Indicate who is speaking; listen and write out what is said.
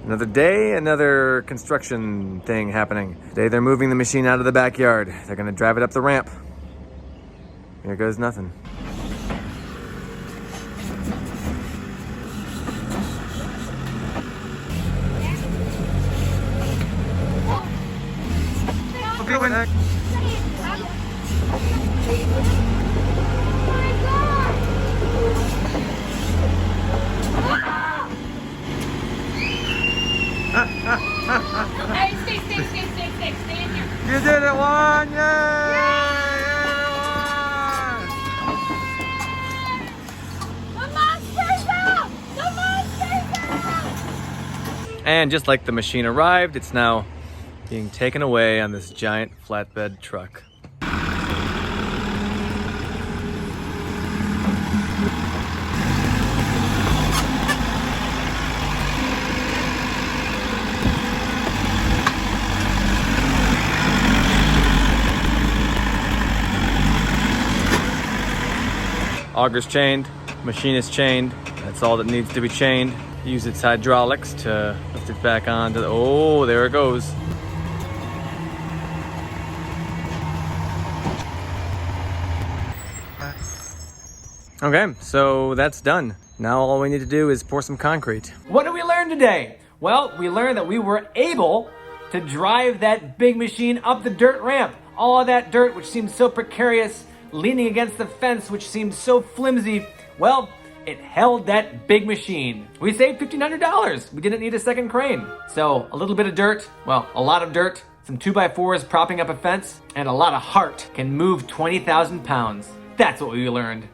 Speaker 1: Another day, another construction thing happening. Today they're moving the machine out of the backyard. They're gonna drive it up the ramp. Here goes nothing. Okay, wait.
Speaker 2: Hey, stay in here.
Speaker 1: You did it, Juan! Yay!
Speaker 2: The monster's out! The monster's out!
Speaker 1: And just like the machine arrived, it's now being taken away on this giant flatbed truck. Auger's chained, machine is chained. That's all that needs to be chained. Use its hydraulics to lift it back onto the, oh, there it goes. Okay, so that's done. Now all we need to do is pour some concrete.
Speaker 3: What did we learn today? Well, we learned that we were able to drive that big machine up the dirt ramp. All of that dirt, which seemed so precarious, leaning against the fence, which seemed so flimsy, well, it held that big machine. We saved $1,500. We didn't need a second crane. So a little bit of dirt, well, a lot of dirt, some 2x4s propping up a fence, and a lot of heart can move 20,000 pounds. That's what we learned.